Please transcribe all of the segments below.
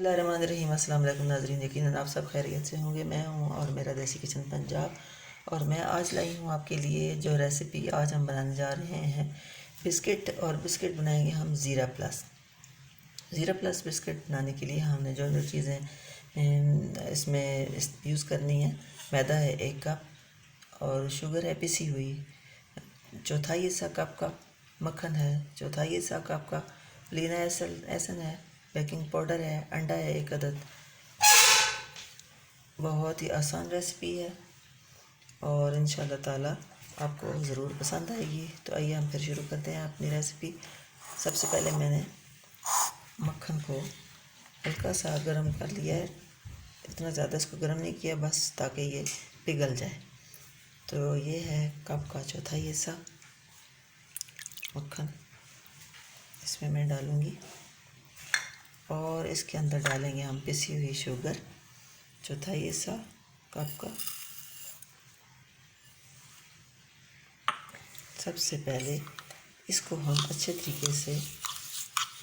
बिस्मिल्लाहिर्रहमानिर्रहीम। अस्सलाम वालेकुम नाज़रीन, यकीनन आप सब खैरियत से होंगे। मैं हूं और मेरा देसी किचन पंजाब, और मैं आज लाई हूं आपके लिए जो रेसिपी आज हम बनाने जा रहे हैं बिस्किट। और बिस्किट बनाएंगे हम ज़ीरा प्लस। ज़ीरा प्लस बिस्किट बनाने के लिए हमने जो जो चीज़ें इसमें यूज़ करनी है, मैदा है 1 कप और शुगर है पिसी हुई, चौथाई हिस्सा कप का मक्खन है, चौथाई हिस्सा कप का लीना एसन है, बेकिंग पाउडर है, अंडा है 1 अदद। बहुत ही आसान रेसिपी है और इंशाल्लाह ताला आपको ज़रूर पसंद आएगी। तो आइए हम फिर शुरू करते हैं अपनी रेसिपी। सबसे पहले मैंने मक्खन को हल्का सा गर्म कर लिया है, इतना ज़्यादा इसको गर्म नहीं किया, बस ताकि ये पिघल जाए। तो ये है कप का चौथाई हिस्सा मक्खन, इसमें मैं डालूँगी और इसके अंदर डालेंगे हम पिसी हुई शुगर, चौथाई हिस्सा कप का। सबसे पहले इसको हम अच्छे तरीके से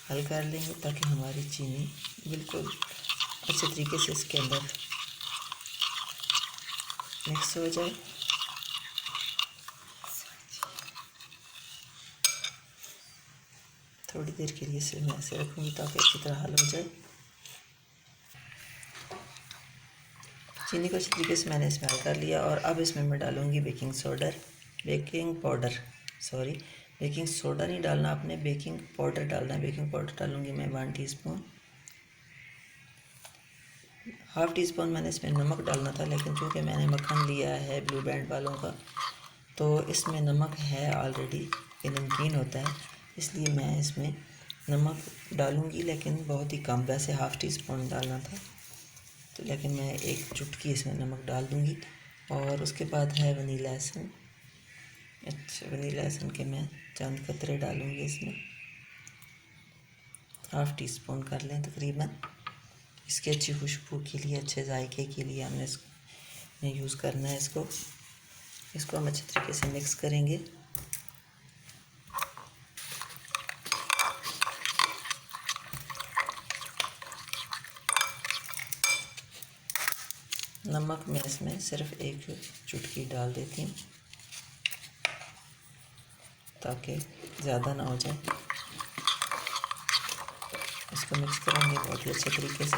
हल कर लेंगे ताकि हमारी चीनी बिल्कुल अच्छे तरीके से इसके अंदर मिक्स हो जाए। थोड़ी देर के लिए इसे मैं ऐसे रखूँगी ताकि अच्छी तरह हल हो जाए। चीनी को अच्छी तरीके से मैंने इसमें हल कर लिया और अब इसमें मैं डालूँगी बेकिंग सोडा नहीं डालना आपने, बेकिंग पाउडर डालना है। बेकिंग पाउडर डालूँगी मैं 1 टीस्पून। हाफ़ टी स्पून मैंने इसमें नमक डालना था, लेकिन चूँकि मैंने मक्खन लिया है ब्लू बैंड वालों का, तो इसमें नमक है ऑलरेडी, ये नमकीन होता है, इसलिए मैं इसमें नमक डालूँगी, लेकिन बहुत ही कम। वैसे हाफ़ टी स्पून डालना था, तो लेकिन मैं 1 चुटकी इसमें नमक डाल दूँगी। और उसके बाद है वनीला एसन। अच्छा, वनीला एसन के मैं चंद कतरे डालूँगी इसमें, हाफ़ टी स्पून कर लें तकरीबन। इसकी अच्छी खुशबू के लिए, अच्छे जायके के लिए हमने इसमें यूज़ करना है इसको हम अच्छे तरीके से मिक्स करेंगे। नमक मैं इसमें सिर्फ 1 चुटकी डाल देती हूँ ताकि ज़्यादा ना हो जाए। इसको मिक्स करेंगे बहुत ही अच्छे तरीके से।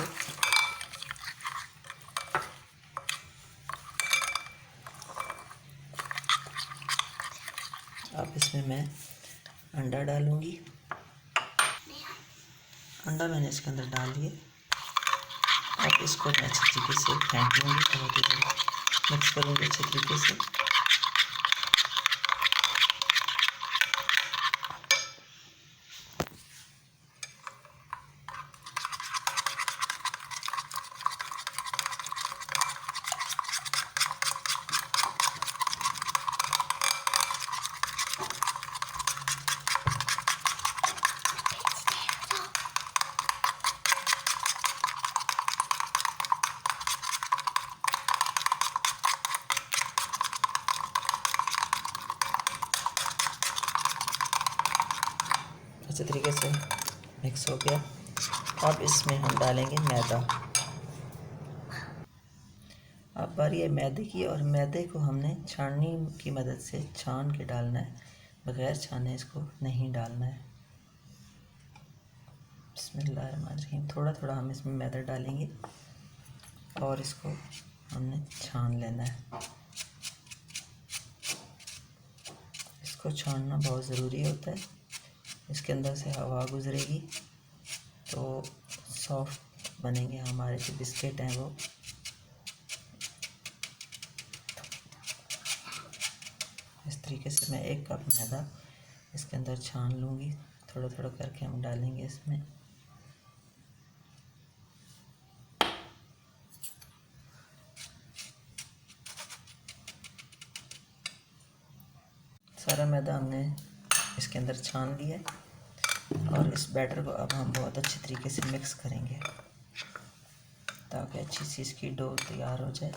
अब इसमें मैं अंडा डालूँगी। अंडा मैंने इसके अंदर डाल दिए। अब इसको मैं अच्छे तरीके से फेंट लूँगी, बहुत ही मिक्स करूँगी अच्छे तरीके से। अच्छे तरीके से मिक्स हो गया। अब इसमें हम डालेंगे मैदा। अब बारी है मैदे की, और मैदे को हमने छाननी की मदद से छान के डालना है, बगैर छाने इसको नहीं डालना है। बिस्मिल्लाहिर्रहमानिर्रहीम। थोड़ा थोड़ा हम इसमें मैदा डालेंगे और इसको हमने छान लेना है। इसको छानना बहुत ज़रूरी होता है, इसके अंदर से हवा गुजरेगी तो सॉफ्ट बनेंगे हमारे जो बिस्किट हैं वो। इस तरीके से मैं 1 कप मैदा इसके अंदर छान लूँगी। थोड़ा थोड़ा करके हम डालेंगे इसमें। सारा मैदा हमने इसके अंदर छान लिया और इस बैटर को अब हम बहुत अच्छे तरीके से मिक्स करेंगे ताकि अच्छी सी इसकी डो तैयार हो जाए।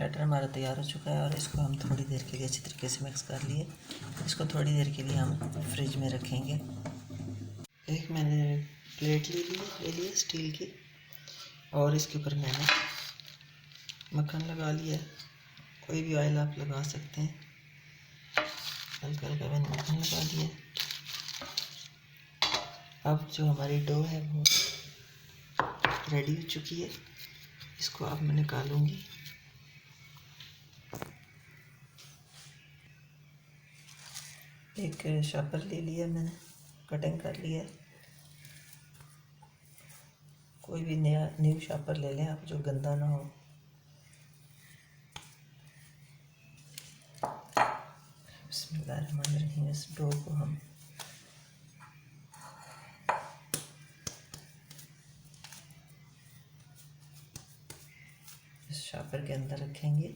बैटर हमारा तैयार हो चुका है और इसको हम थोड़ी देर के लिए अच्छी तरीके से मिक्स कर लिए। इसको थोड़ी देर के लिए हम फ्रिज में रखेंगे। एक मैंने प्लेट ले ली है स्टील की, और इसके ऊपर मैंने मक्खन लगा लिया है। कोई भी ऑयल आप लगा सकते हैं। हल्का हल्का मैंने मक्खन लगा दिया है। अब जो हमारी डो है वो रेडी हो चुकी है। इसको अब मैं निकालूंगी। एक शापर ले लिया मैंने, कटिंग कर लिया है। कोई भी न्यू शापर ले लें आप, जो गंदा ना हो। बिस्मिल्लाहिर्रहमानिर्रहीम। इस डो को हम इस शापर के अंदर रखेंगे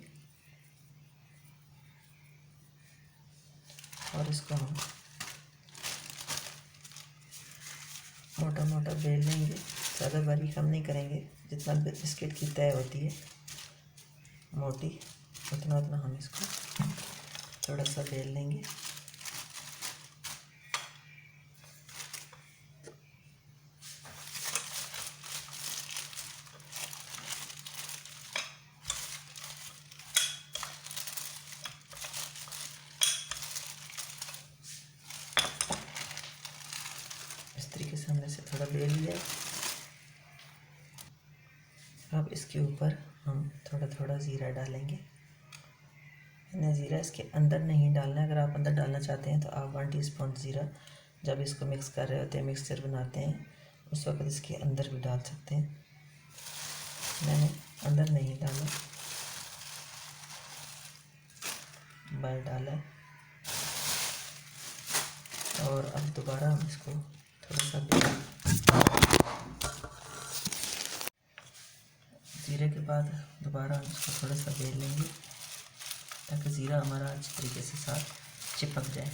और इसको हम मोटा मोटा बेल लेंगे। ज़्यादा बारीक हम नहीं करेंगे। जितना बिस्किट की तय होती है मोटी, उतना उतना हम इसको थोड़ा सा बेल लेंगे। इस तरीके से हमने इसे थोड़ा बेल लिया। अब इसके ऊपर हम थोड़ा थोड़ा ज़ीरा डालेंगे। मैंने ज़ीरा इसके अंदर नहीं डालना है। अगर आप अंदर डालना चाहते हैं तो आप 1 टीस्पून ज़ीरा, जब इसको मिक्स कर रहे होते हैं, मिक्सचर बनाते हैं, उस वक्त इसके अंदर भी डाल सकते हैं। मैंने अंदर नहीं डाला, बाहर डाला है। और अब दोबारा हम इसको थोड़ा सा ज़ीरे के बाद दोबारा हम इसको थोड़ा सा बेल लेंगे, ताकि ज़ीरा हमारा अच्छी तरीके से साथ चिपक जाए।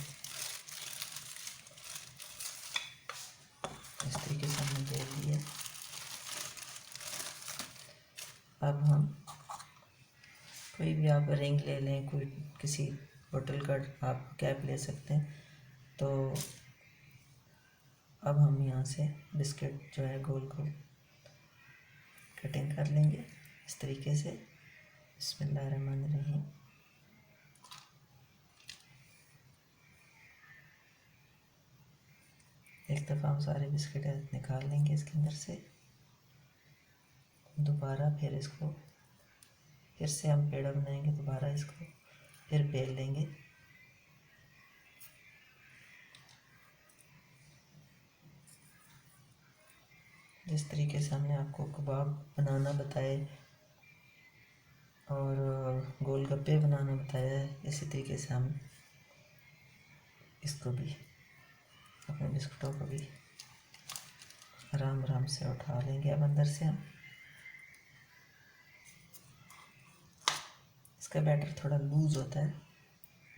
इस तरीके से हमने बेल लिया। अब हम कोई भी आप रिंग ले लें, कोई किसी होटल का आप कैप ले सकते हैं। तो अब हम यहाँ से बिस्किट जो है गोल गोल कटिंग कर लेंगे इस तरीके से। बिस्मिल्लाहिर्रहमानिर्रहीम। एक दफ़ा हम सारे बिस्किट निकाल लेंगे इसके अंदर से। दोबारा फिर इसको फिर से हम पेड़ा बनाएंगे। दोबारा इसको फिर बेल लेंगे। जिस तरीके से हमने आपको कबाब बनाना बताए और गोलगप्पे बनाना बताया है, इसी तरीके से हम इसको भी, अपने बिस्कुटों को भी आराम आराम से उठा लेंगे। अब अंदर से हम इसका बैटर थोड़ा लूज़ होता है,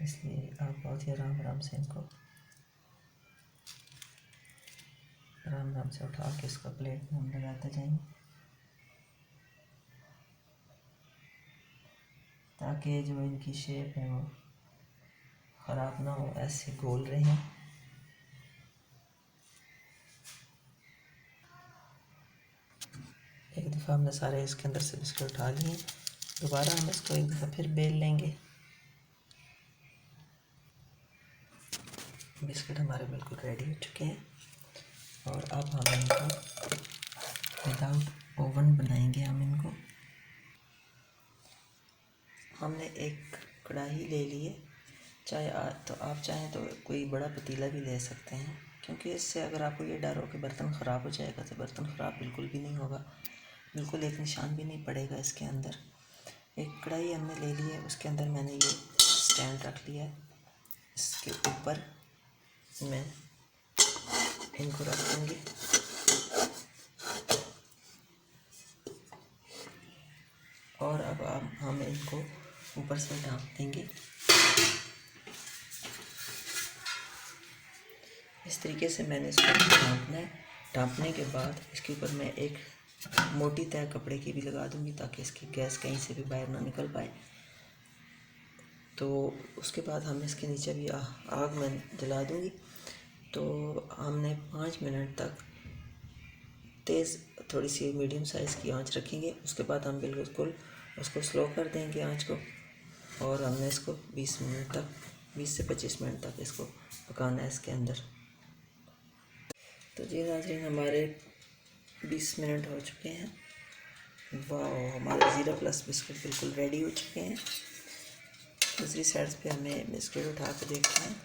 इसलिए आप बहुत ही आराम आराम से इनको आराम आराम से उठा के इसको प्लेट में हम लगाते जाएंगे, ताकि जो इनकी शेप है वो ख़राब ना हो, ऐसे गोल रहें। एक दफ़ा हमने सारे इसके अंदर से बिस्किट उठा लिए। दोबारा हम इसको एक दफ़ा फिर बेल लेंगे। बिस्किट हमारे बिल्कुल रेडी हो चुके हैं और अब हम इनको विदाउट ओवन बनाएंगे। हम इनको, हमने एक कढ़ाई ले ली है। तो आप चाहें तो कोई बड़ा पतीला भी ले सकते हैं, क्योंकि इससे अगर आपको ये डर हो कि बर्तन ख़राब हो जाएगा तो बर्तन ख़राब बिल्कुल भी नहीं होगा, बिल्कुल एक निशान भी नहीं पड़ेगा इसके अंदर। एक कढ़ाई हमने ले ली है, उसके अंदर मैंने ये स्टैंड रख लिया है। इसके ऊपर मैं इनको रख दूँगी। और अब हम इनको ऊपर से ढाँप देंगे। इस तरीके से मैंने इसको ढाँपना है। ढाँपने के बाद इसके ऊपर मैं एक मोटी तह कपड़े की भी लगा दूंगी ताकि इसकी गैस कहीं से भी बाहर ना निकल पाए। तो उसके बाद हम इसके नीचे भी आग में जला दूंगी। तो हमने 5 मिनट तक तेज़ थोड़ी सी मीडियम साइज़ की आंच रखेंगे। उसके बाद हम बिल्कुल उसको स्लो कर देंगे आंच को, और हमने इसको 20 मिनट तक 20 से 25 मिनट तक इसको पकाना है इसके अंदर। तो जी नाज़रीन, हमारे 20 मिनट हो चुके हैं। वाह, हमारे ज़ीरा प्लस बिस्किट बिल्कुल रेडी हो चुके हैं। दूसरी साइड पे हमें बिस्किट उठा के देखते हैं।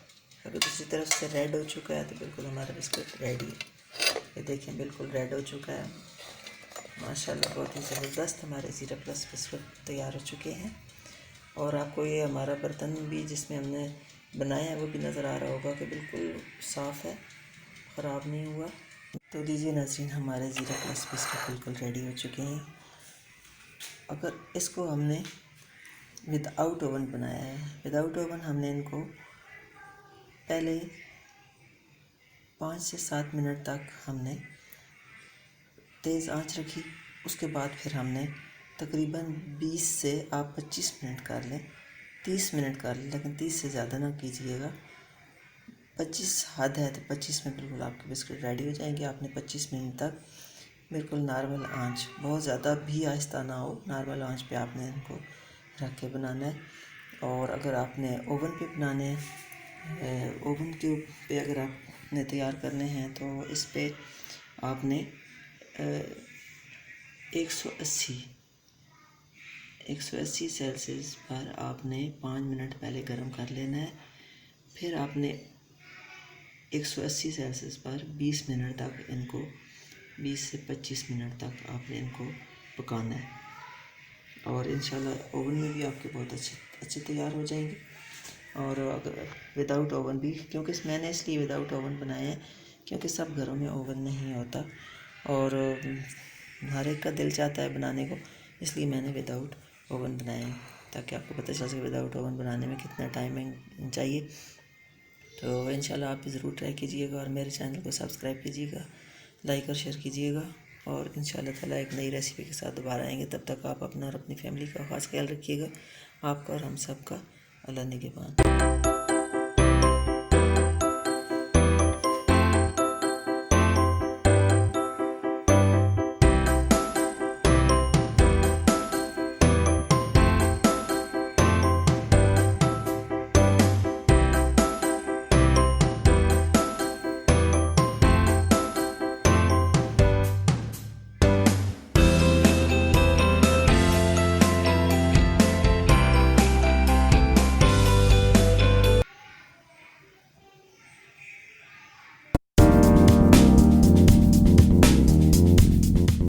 अगर दूसरी तरफ से रेड हो चुका है तो बिल्कुल हमारा बिस्किट रेडी है। ये देखें, बिल्कुल रेड हो चुका है माशाल्लाह। बहुत ही ज़बरदस्त हमारे ज़ीरा प्लस बिस्किट तैयार हो चुके हैं। और आपको ये हमारा बर्तन भी जिसमें हमने बनाया है वो भी नज़र आ रहा होगा कि बिल्कुल साफ़ है, ख़राब नहीं हुआ। तो दीजिए नाज़रीन, हमारे ज़ीरा प्लस बिस्किट बिल्कुल रेडी हो चुके हैं। अगर इसको हमने विदाउट ओवन बनाया है, विदाउट ओवन हमने इनको पहले 5 से 7 मिनट तक हमने तेज़ आंच रखी। उसके बाद फिर हमने तकरीबन 20 से आप 25 मिनट कर लें, 30 मिनट कर लें, लेकिन 30 से ज़्यादा ना कीजिएगा। 25 हद है, तो 25 में बिल्कुल आपके बिस्किट रेडी हो जाएंगे। आपने 25 मिनट तक बिल्कुल नॉर्मल आंच, बहुत ज़्यादा भी आहिस्ता ना हो, नॉर्मल आंच पे आपने इनको रख के बनाना है। और अगर आपने ओवन पे बनाने हैं, ओवन के पे अगर आपने तैयार करने हैं तो इस पे आपने 180 सेल्सियस पर आपने 5 मिनट पहले गर्म कर लेना है। फिर आपने 180 सेल्सियस पर 20 मिनट तक इनको 20 से 25 मिनट तक आपने इनको पकाना है। और इंशाल्लाह ओवन में भी आपके बहुत अच्छे तैयार हो जाएंगे। और अगर विदाउट ओवन भी, क्योंकि मैंने इसलिए विदाउट ओवन बनाया है क्योंकि सब घरों में ओवन नहीं होता और हर एक का दिल चाहता है बनाने को, इसलिए मैंने विदाउट ओवन बनाया है ताकि आपको पता चल सके विदाउट ओवन बनाने में कितना टाइमिंग चाहिए। तो इंशाल्लाह आप ज़रूर ट्राई कीजिएगा और मेरे चैनल को सब्सक्राइब कीजिएगा, लाइक और शेयर कीजिएगा। और इंशाल्लाह ताला एक नई रेसिपी के साथ दोबारा आएंगे। तब तक आप अपना और अपनी फैमिली का ख़ास ख्याल रखिएगा। आपका और हम सब का अल्लाह निगहबान।